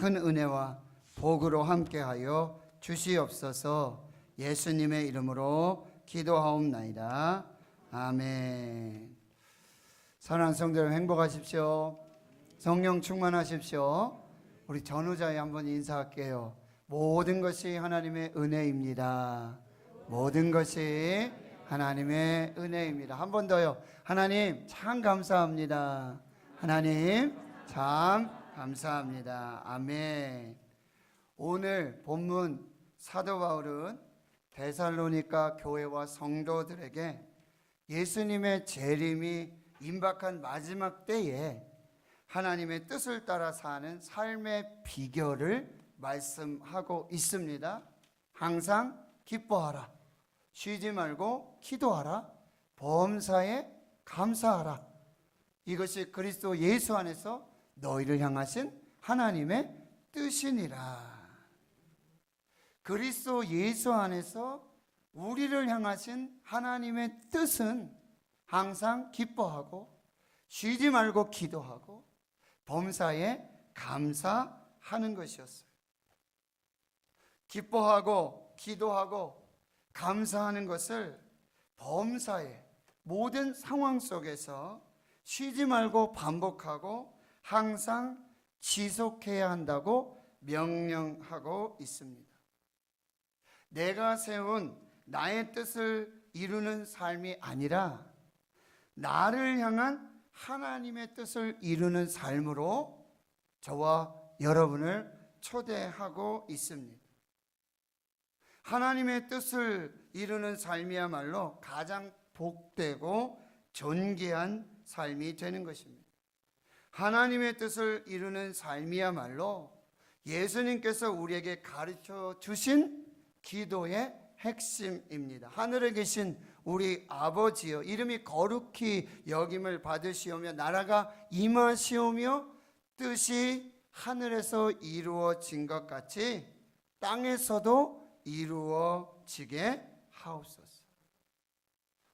큰 은혜와 복으로 함께하여 주시옵소서. 예수님의 이름으로 기도하옵나이다. 아멘. 사랑하는 성도들 행복하십시오. 성령 충만하십시오. 우리 전후자에 한번 인사할게요. 모든 것이 하나님의 은혜입니다. 모든 것이 하나님의 은혜입니다. 한 번 더요. 하나님 참 감사합니다. 하나님 참 감사합니다. 아멘. 오늘 본문 사도 바울은 데살로니가 교회와 성도들에게 예수님의 재림이 임박한 마지막 때에 하나님의 뜻을 따라 사는 삶의 비결을 말씀하고 있습니다. 항상 기뻐하라. 쉬지 말고 기도하라. 범사에 감사하라. 이것이 그리스도 예수 안에서 너희를 향하신 하나님의 뜻이니라. 그리스도 예수 안에서 우리를 향하신 하나님의 뜻은 항상 기뻐하고 쉬지 말고 기도하고 범사에 감사하는 것이었어요. 기뻐하고 기도하고 감사하는 것을 범사에 모든 상황 속에서 쉬지 말고 반복하고 항상 지속해야 한다고 명령하고 있습니다. 내가 세운 나의 뜻을 이루는 삶이 아니라 나를 향한 하나님의 뜻을 이루는 삶으로 저와 여러분을 초대하고 있습니다. 하나님의 뜻을 이루는 삶이야말로 가장 복되고 존귀한 삶이 되는 것입니다. 하나님의 뜻을 이루는 삶이야말로 예수님께서 우리에게 가르쳐 주신 기도의 핵심입니다. 하늘에 계신 우리 아버지여, 이름이 거룩히 여김을 받으시오며 나라가 임하시오며 뜻이 하늘에서 이루어진 것 같이 땅에서도 이루어지게 하옵소서.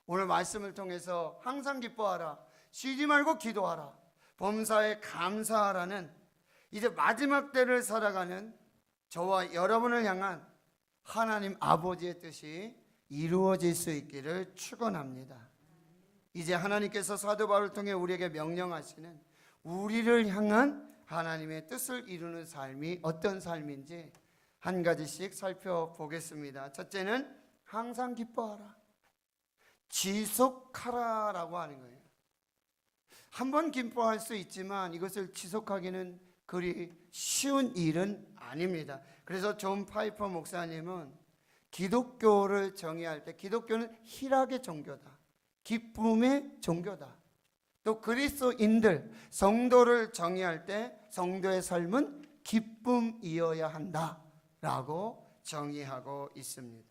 오늘 말씀을 통해서 항상 기뻐하라, 쉬지 말고 기도하라, 범사에 감사하라는 이제 마지막 때를 살아가는 저와 여러분을 향한 하나님 아버지의 뜻이 이루어질 수 있기를 축원합니다. 이제 하나님께서 사도 바울을 통해 우리에게 명령하시는 우리를 향한 하나님의 뜻을 이루는 삶이 어떤 삶인지 한 가지씩 살펴보겠습니다. 첫째는 항상 기뻐하라, 지속하라라고 하는 거예요. 한 번 기뻐할 수 있지만 이것을 지속하기는 그리 쉬운 일은 아닙니다. 그래서 존 파이퍼 목사님은 기독교를 정의할 때 기독교는 희락의 종교다, 기쁨의 종교다. 또 그리스도인들, 성도를 정의할 때 성도의 삶은 기쁨이어야 한다라고 정의하고 있습니다.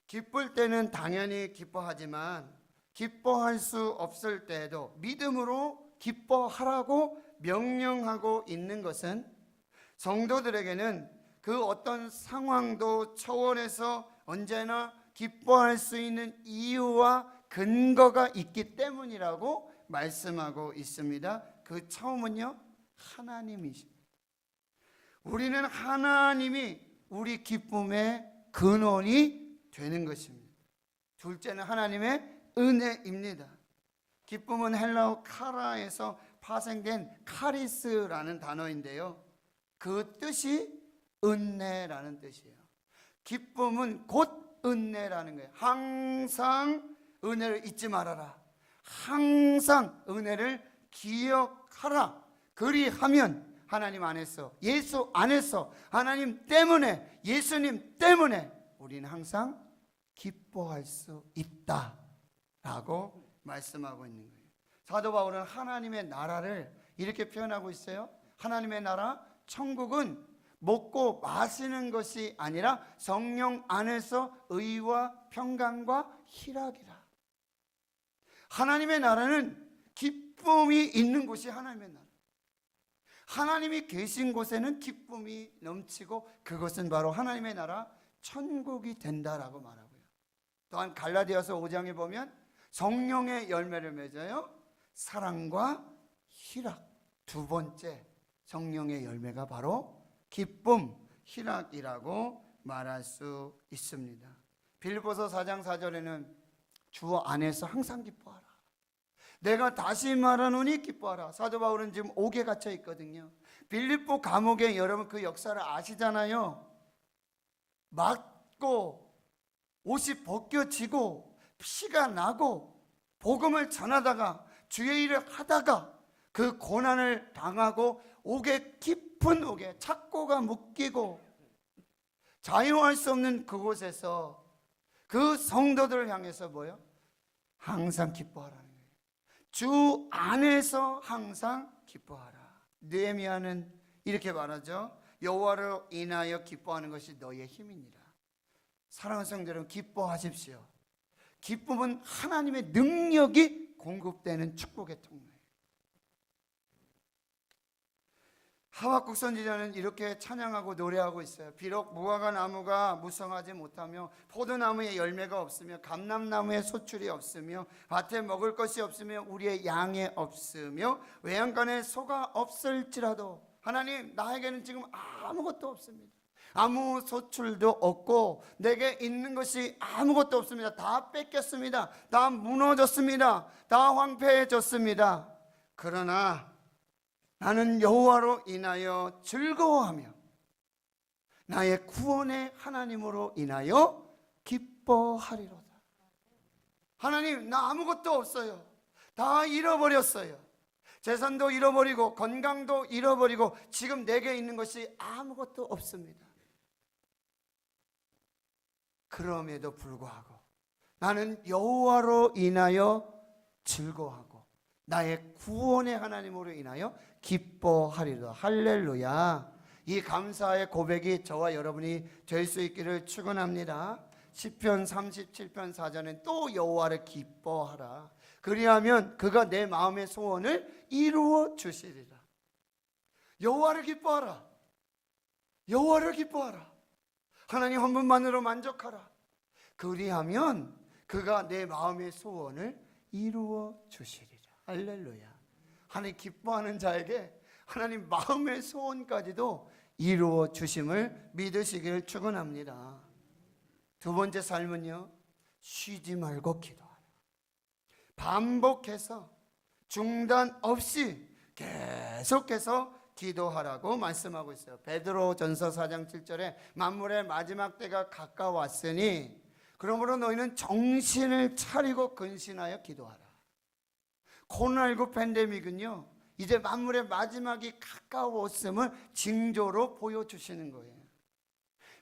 기쁠 때는 당연히 기뻐하지만 기뻐할 수 없을 때에도 믿음으로 기뻐하라고 명령하고 있는 것은 성도들에게는 그 어떤 상황도 초월해서 언제나 기뻐할 수 있는 이유와 근거가 있기 때문이라고 말씀하고 있습니다. 그 처음은요, 하나님이십니다. 우리는 하나님이 우리 기쁨의 근원이 되는 것입니다. 둘째는 하나님의 은혜입니다. 기쁨은 헬라어 카라에서 파생된 카리스라는 단어인데요, 그 뜻이 은혜라는 뜻이에요. 기쁨은 곧 은혜라는 거예요. 항상 은혜를 잊지 말아라, 항상 은혜를 기억하라. 그리하면 하나님 안에서, 예수 안에서, 하나님 때문에, 예수님 때문에 우리는 항상 기뻐할 수 있다라고 말씀하고 있는 거예요. 사도 바울은 하나님의 나라를 이렇게 표현하고 있어요. 하나님의 나라, 천국은 먹고 마시는 것이 아니라 성령 안에서 의와 평강과 희락이라. 하나님의 나라는 기쁨이 있는 곳이 하나님의 나라. 하나님이 계신 곳에는 기쁨이 넘치고 그것은 바로 하나님의 나라 천국이 된다라고 말하고요. 또한 갈라디아서 5장에 보면 성령의 열매를 맺어요. 사랑과 희락. 두 번째, 성령의 열매가 바로 기쁨, 희락이라고 말할 수 있습니다. 빌립보서 4장 4절에는 주 안에서 항상 기뻐하라. 내가 다시 말하노니 기뻐하라. 사도 바울은 지금 옥에 갇혀 있거든요. 빌립보 감옥에 여러분 그 역사를 아시잖아요. 맞고 옷이 벗겨지고 피가 나고 복음을 전하다가 주의 일을 하다가 그 고난을 당하고 옥에 깊은 옥에 착고가 묶이고 자유할 수 없는 그곳에서 그 성도들을 향해서 뭐요? 항상 기뻐하라는 거예요. 주 안에서 항상 기뻐하라. 느헤미야는 이렇게 말하죠. 여호와로 인하여 기뻐하는 것이 너희의 힘이니라. 사랑하는 성도 여러분, 기뻐하십시오. 기쁨은 하나님의 능력이 공급되는 축복의 통로예요. 하박국 선지자는 이렇게 찬양하고 노래하고 있어요. 비록 무화과 나무가 무성하지 못하며 포도나무에 열매가 없으며 감람나무에 소출이 없으며 밭에 먹을 것이 없으며 우리의 양에 없으며 외양간에 소가 없을지라도 하나님, 나에게는 지금 아무것도 없습니다. 아무 소출도 없고 내게 있는 것이 아무것도 없습니다. 다 뺏겼습니다. 다 무너졌습니다. 다 황폐해졌습니다. 그러나 나는 여호와로 인하여 즐거워하며 나의 구원의 하나님으로 인하여 기뻐하리로다. 하나님, 나 아무것도 없어요. 다 잃어버렸어요. 재산도 잃어버리고 건강도 잃어버리고 지금 내게 있는 것이 아무것도 없습니다. 그럼에도 불구하고 나는 여호와로 인하여 즐거워하고 나의 구원의 하나님으로 인하여 기뻐하리로다. 할렐루야. 이 감사의 고백이 저와 여러분이 될 수 있기를 축원합니다. 시편 37편 4절은 또 여호와를 기뻐하라. 그리하면 그가 내 마음의 소원을 이루어 주시리라. 여호와를 기뻐하라. 여호와를 기뻐하라. 하나님 한 분만으로 만족하라. 그리하면 그가 내 마음의 소원을 이루어 주시리라. 할렐루야. 하나님 기뻐하는 자에게 하나님 마음의 소원까지도 이루어 주심을 믿으시기를 축원합니다. 두 번째 삶은요, 쉬지 말고 기도하라. 반복해서 중단 없이 계속해서 기도하라고 말씀하고 있어요. 베드로전서 4장 7절에 만물의 마지막 때가 가까웠으니 그러므로 너희는 정신을 차리고 근신하여 기도하라. 코로나19 팬데믹은요, 이제 만물의 마지막이 가까웠음을 징조로 보여주시는 거예요.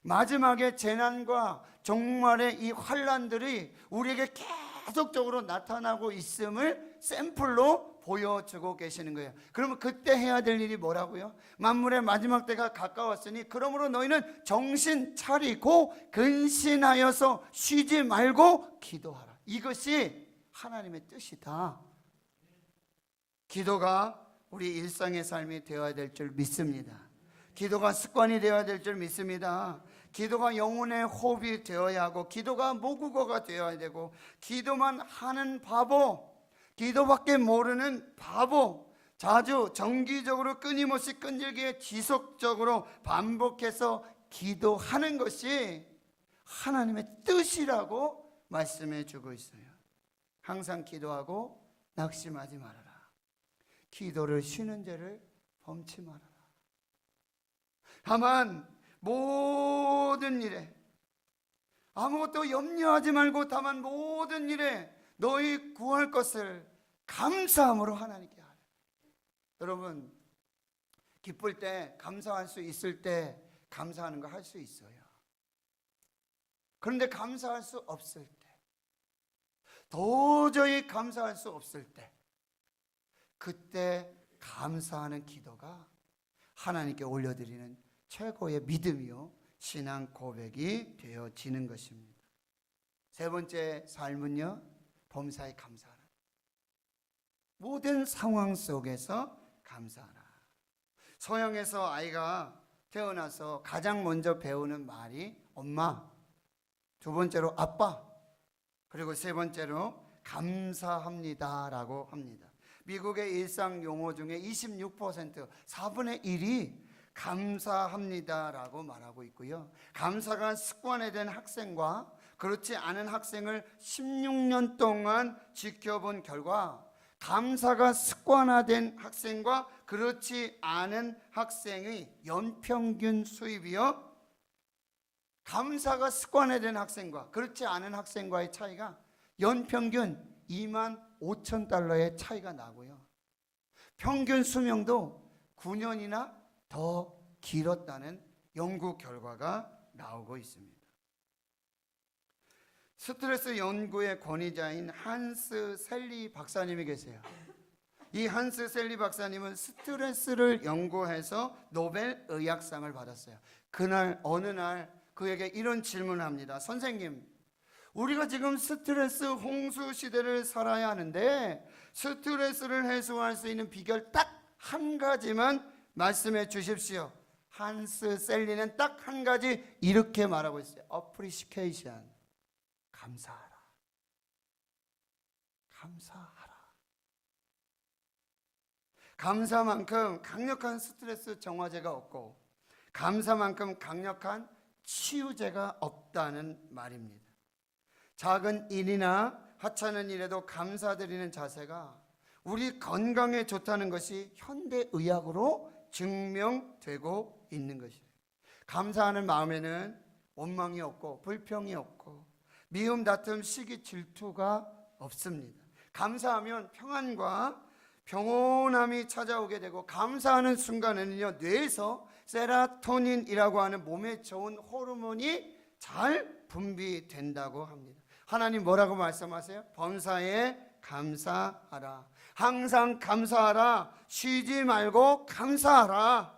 마지막의 재난과 종말의 이 환란들이 우리에게 계속적으로 나타나고 있음을 샘플로 보여주고 계시는 거예요. 그러면 그때 해야 될 일이 뭐라고요? 만물의 마지막 때가 가까웠으니 그러므로 너희는 정신 차리고 근신하여서 쉬지 말고 기도하라. 이것이 하나님의 뜻이다. 기도가 우리 일상의 삶이 되어야 될 줄 믿습니다. 기도가 습관이 되어야 될 줄 믿습니다. 기도가 영혼의 호흡이 되어야 하고 기도가 모국어가 되어야 되고 기도만 하는 바보, 기도밖에 모르는 바보, 자주 정기적으로 끊임없이 끈질기게 지속적으로 반복해서 기도하는 것이 하나님의 뜻이라고 말씀해 주고 있어요. 항상 기도하고 낙심하지 말아라. 기도를 쉬는 죄를 범치 말아라. 다만 모든 일에 아무것도 염려하지 말고 다만 모든 일에 너희 구할 것을 감사함으로 하나님께 하라. 여러분, 기쁠 때 감사할 수 있을 때 감사하는 거 할 수 있어요. 그런데 감사할 수 없을 때, 도저히 감사할 수 없을 때, 그때 감사하는 기도가 하나님께 올려드리는 최고의 믿음이요 신앙 고백이 되어지는 것입니다. 세 번째 삶은요, 범사에 감사하라. 모든 상황 속에서 감사하라. 서양에서 아이가 태어나서 가장 먼저 배우는 말이 엄마, 두 번째로 아빠, 그리고 세 번째로 감사합니다라고 합니다. 미국의 일상 용어 중에 26%, 4분의 1이 감사합니다라고 말하고 있고요. 감사가 습관화된 학생과 그렇지 않은 학생을 16년 동안 지켜본 결과 감사가 습관화된 학생과 그렇지 않은 학생의 연평균 수입이요, 감사가 습관화된 학생과 그렇지 않은 학생과의 차이가 연평균 25,000달러의 차이가 나고요. 평균 수명도 9년이나 더 길었다는 연구 결과가 나오고 있습니다. 스트레스 연구의 권위자인 한스 셀리 박사님이 계세요. 이 한스 셀리 박사님은 스트레스를 연구해서 노벨 의학상을 받았어요. 그날 어느 날 그에게 이런 질문을 합니다. 선생님, 우리가 지금 스트레스 홍수 시대를 살아야 하는데 스트레스를 해소할 수 있는 비결 딱 한 가지만 말씀해 주십시오. 한스 셀리는 딱 한 가지 이렇게 말하고 있어요. appreciation. 감사하라. 감사하라. 감사만큼 강력한 스트레스 정화제가 없고 감사만큼 강력한 치유제가 없다는 말입니다. 작은 일이나 하찮은 일에도 감사드리는 자세가 우리 건강에 좋다는 것이 현대의학으로 증명되고 있는 것이에요. 감사하는 마음에는 원망이 없고 불평이 없고 미움, 다툼, 시기, 질투가 없습니다. 감사하면 평안과 평온함이 찾아오게 되고 감사하는 순간에는요, 뇌에서 세라토닌이라고 하는 몸에 좋은 호르몬이 잘 분비된다고 합니다. 하나님 뭐라고 말씀하세요? 범사에 감사하라. 항상 감사하라. 쉬지 말고 감사하라.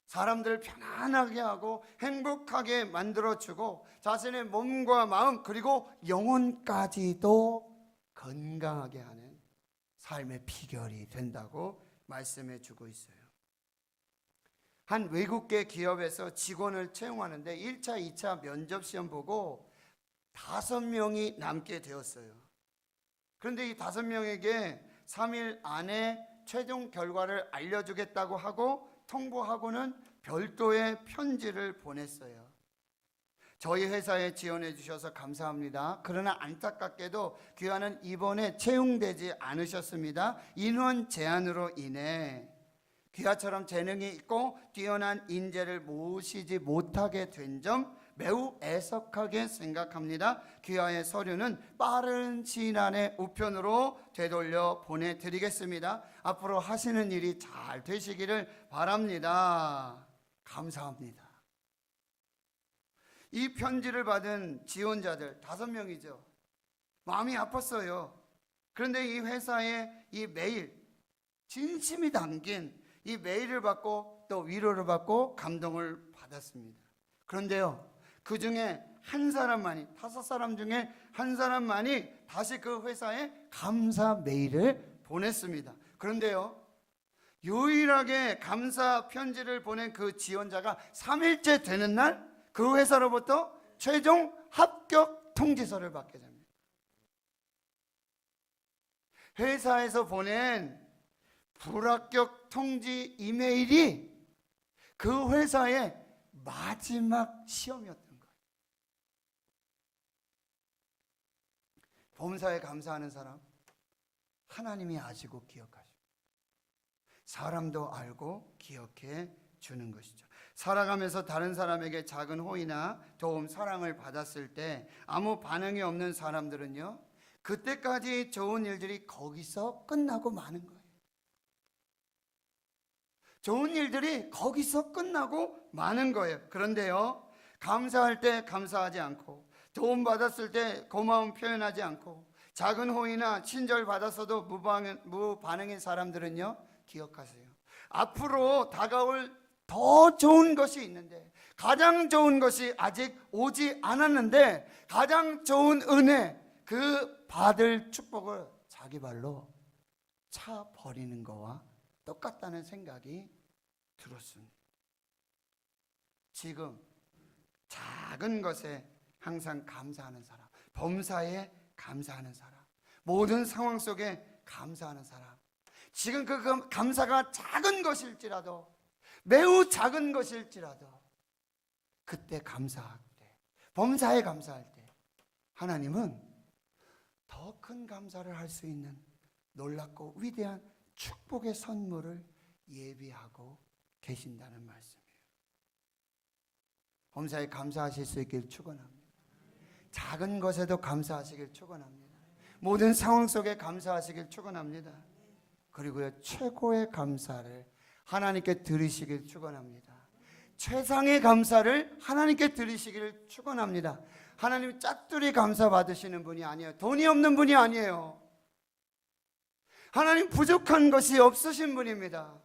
사람들을 편안하게 하고 행복하게 만들어주고 자신의 몸과 마음 그리고 영혼까지도 건강하게 하는 삶의 비결이 된다고 말씀해 주고 있어요. 한 외국계 기업에서 직원을 채용하는데 1차, 2차 면접 시험 보고 5명이 남게 되었어요. 그런데 이 5명에게 3일 안에 최종 결과를 알려주겠다고 하고 통보하고는 별도의 편지를 보냈어요. 저희 회사에 지원해 주셔서 감사합니다. 그러나 안타깝게도 귀하는 이번에 채용되지 않으셨습니다. 인원 제한으로 인해 귀하처럼 재능이 있고 뛰어난 인재를 모시지 못하게 된 점 매우 애석하게 생각합니다. 귀하의 서류는 빠른 시일 안에 우편으로 되돌려 보내드리겠습니다. 앞으로 하시는 일이 잘 되시기를 바랍니다. 감사합니다. 이 편지를 받은 지원자들 5명이죠. 마음이 아팠어요. 그런데 이 회사의 이 메일, 진심이 담긴 이 메일을 받고 또 위로를 받고 감동을 받았습니다. 그런데요, 그 중에 한 사람만이, 5사람 중에 한 사람만이 다시 그 회사에 감사 메일을 보냈습니다. 그런데요, 유일하게 감사 편지를 보낸 그 지원자가 3일째 되는 날 그 회사로부터 최종 합격 통지서를 받게 됩니다. 회사에서 보낸 불합격 통지 이메일이 그 회사의 마지막 시험이었던 거예요. 범사에 감사하는 사람, 하나님이 아시고 기억하십니다. 사람도 알고 기억해 주는 것이죠. 살아가면서 다른 사람에게 작은 호의나 도움, 사랑을 받았을 때 아무 반응이 없는 사람들은요, 그때까지 좋은 일들이 거기서 끝나고 마는 거예요. 좋은 일들이 거기서 끝나고 마는 거예요. 그런데요, 감사할 때 감사하지 않고 도움 받았을 때 고마움 표현하지 않고 작은 호의나 친절 받았어도 무반응인 사람들은요, 기억하세요. 앞으로 다가올 더 좋은 것이 있는데, 가장 좋은 것이 아직 오지 않았는데 가장 좋은 은혜, 그 받을 축복을 자기 발로 차 버리는 거와 똑같다는 생각이 들었습니다. 지금 작은 것에 항상 감사하는 사람, 범사에 감사하는 사람, 모든 상황 속에 감사하는 사람, 지금 그 감사가 작은 것일지라도, 매우 작은 것일지라도, 그때 감사할 때, 범사에 감사할 때 하나님은 더 큰 감사를 할 수 있는 놀랍고 위대한 축복의 선물을 예비하고 계신다는 말씀이에요. 범사에 감사하실 수 있길 축원합니다. 작은 것에도 감사하시길 축원합니다. 모든 상황 속에 감사하시길 축원합니다. 그리고요, 최고의 감사를 하나님께 드리시길 축원합니다. 최상의 감사를 하나님께 드리시기를 축원합니다. 하나님 짝둘이 감사 받으시는 분이 아니에요. 돈이 없는 분이 아니에요. 하나님 부족한 것이 없으신 분입니다.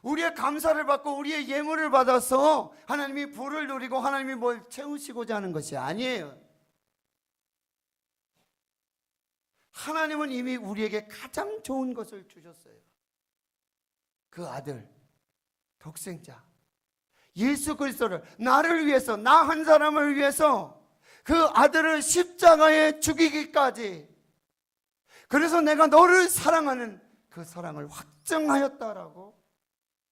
우리의 감사를 받고 우리의 예물을 받아서 하나님이 부를 누리고 하나님이 뭘 채우시고자 하는 것이 아니에요. 하나님은 이미 우리에게 가장 좋은 것을 주셨어요. 그 아들, 독생자 예수 그리스도를, 나를 위해서, 나 한 사람을 위해서 그 아들을 십자가에 죽이기까지, 그래서 내가 너를 사랑하는 그 사랑을 확증하였다라고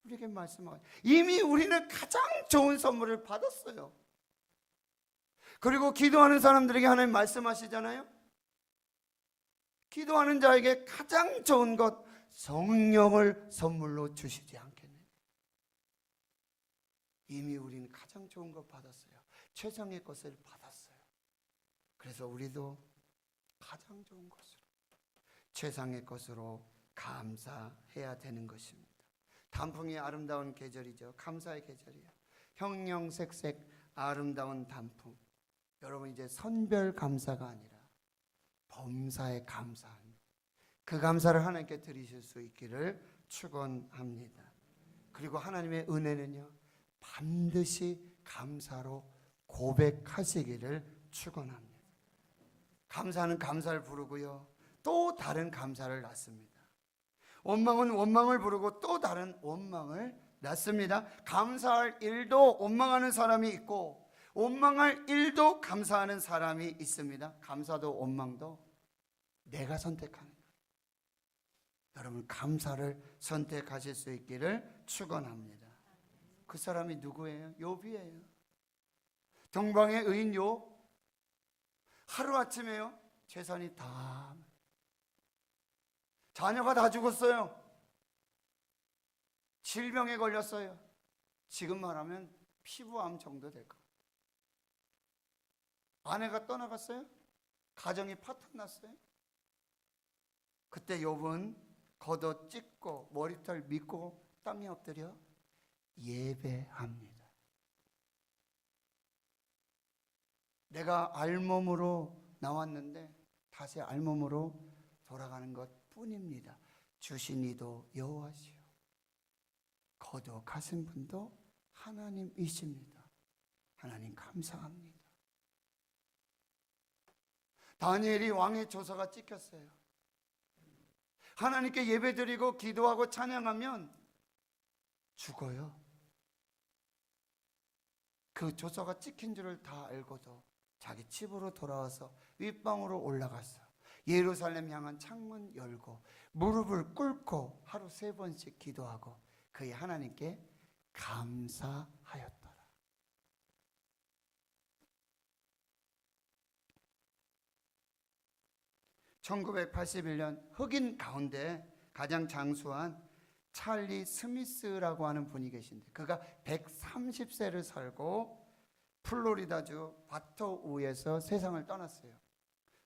우리에게 말씀하고, 이미 우리는 가장 좋은 선물을 받았어요. 그리고 기도하는 사람들에게 하나님 말씀하시잖아요. 기도하는 자에게 가장 좋은 것, 성령을 선물로 주시지 않겠느냐. 이미 우리는 가장 좋은 것 받았어요. 최상의 것을 받았어요. 그래서 우리도 가장 좋은 것으로, 최상의 것으로 감사해야 되는 것입니다. 단풍이 아름다운 계절이죠. 감사의 계절이에요. 형형색색 아름다운 단풍. 여러분, 이제 선별 감사가 아니라 범사에 감사합니다. 그 감사를 하나님께 드리실 수 있기를 축원합니다. 그리고 하나님의 은혜는요, 반드시 감사로 고백하시기를 축원합니다. 감사는 감사를 부르고요, 또 다른 감사를 낳습니다. 원망은 원망을 부르고 또 다른 원망을 낳습니다. 감사할 일도 원망하는 사람이 있고, 원망할 일도 감사하는 사람이 있습니다. 감사도 원망도 내가 선택하는 거예요. 여러분, 감사를 선택하실 수 있기를 축원합니다. 그 사람이 누구예요? 욥이에요. 동방의 의인 욥. 하루아침에요, 재산이 다, 자녀가 다 죽었어요. 질병에 걸렸어요. 지금 말하면 피부암 정도 될 것 같아요. 아내가 떠나갔어요. 가정이 파탄났어요. 그때 욥은 걷어 찢고 머리털 믿고 땅에 엎드려 예배합니다. 내가 알몸으로 나왔는데 다시 알몸으로 돌아가는 것 뿐입니다. 주신 이도 여호와시오, 거듭하신 분도 하나님이십니다. 하나님 감사합니다. 다니엘이 왕의 조서가 찍혔어요. 하나님께 예배드리고 기도하고 찬양하면 죽어요. 그 조서가 찍힌 줄을 다 알고도 자기 집으로 돌아와서 윗방으로 올라갔어. 예루살렘 향한 창문 열고 무릎을 꿇고 하루 3번씩 기도하고 그의 하나님께 감사하였더라. (1981년) 흑인 가운데 가장 장수한 찰리 스미스라고 하는 분이 계신데, 그가 130세를 살고 플로리다주 바토우에서 세상을 떠났어요.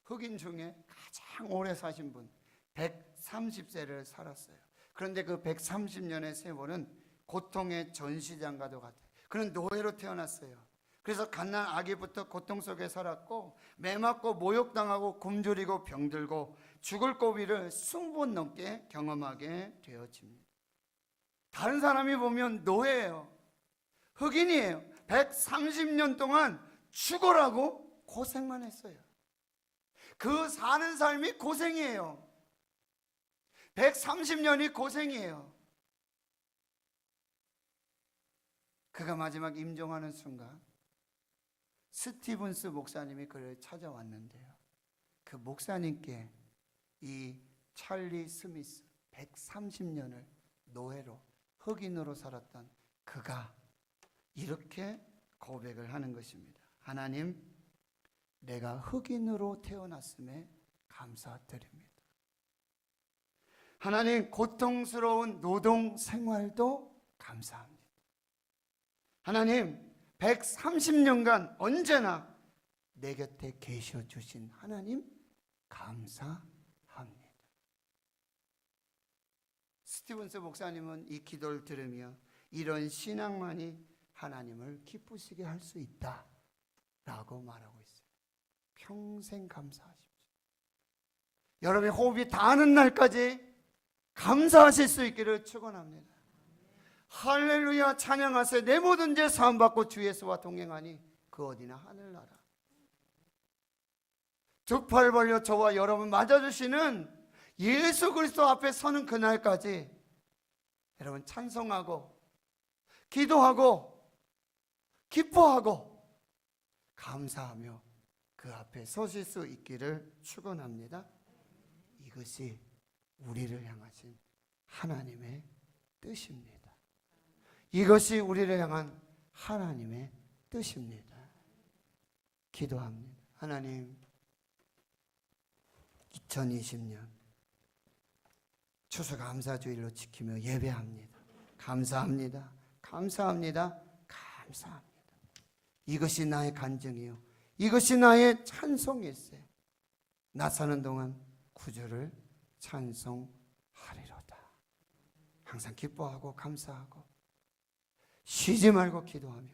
흑인 중에 가장 오래 사신 분, 130세를 살았어요. 그런데 그 130년의 세월은 고통의 전시장과도 같아요. 그는 노예로 태어났어요. 그래서 갓난 아기부터 고통 속에 살았고, 매맞고 모욕당하고 굶주리고 병들고 죽을 고비를 20번 넘게 경험하게 되어집니다. 다른 사람이 보면 노예예요. 흑인이에요. 130년 동안 죽으라고 고생만 했어요. 그 사는 삶이 고생이에요. 130년이 고생이에요. 그가 마지막 임종하는 순간 스티븐스 목사님이 그를 찾아왔는데요, 그 목사님께 이 찰리 스미스, 130년을 노예로 흑인으로 살았던 그가 이렇게 고백을 하는 것입니다. 하나님, 내가 흑인으로 태어났음에 감사드립니다. 하나님, 고통스러운 노동 생활도 감사합니다. 하나님, 130년간 언제나 내 곁에 계셔 주신 하나님 감사합니다. 스티븐스 목사님은 이 기도를 들으며 이런 신앙만이 하나님을 기쁘시게 할 수 있다 라고 말하고 있어요. 평생 감사하십시오. 여러분의 호흡이 닿는 날까지 감사하실 수 있기를 축원합니다. 할렐루야, 찬양하세. 내 모든 죄 사함받고 주 예수와 동행하니 그 어디나 하늘나라. 두 팔 벌려 저와 여러분 맞아주시는 예수 그리스도 앞에 서는 그날까지 여러분 찬송하고 기도하고 기뻐하고 감사하며 그 앞에 서실 수 있기를 축원합니다. 이것이 우리를 향하신 하나님의 뜻입니다. 이것이 우리를 향한 하나님의 뜻입니다. 기도합니다. 하나님, 2020년 추수감사주일로 지키며 예배합니다. 감사합니다. 감사합니다. 감사합니다. 이것이 나의 간증이요, 이것이 나의 찬송일세. 나 사는 동안 구주를 찬송하리로다. 항상 기뻐하고 감사하고 쉬지 말고 기도하며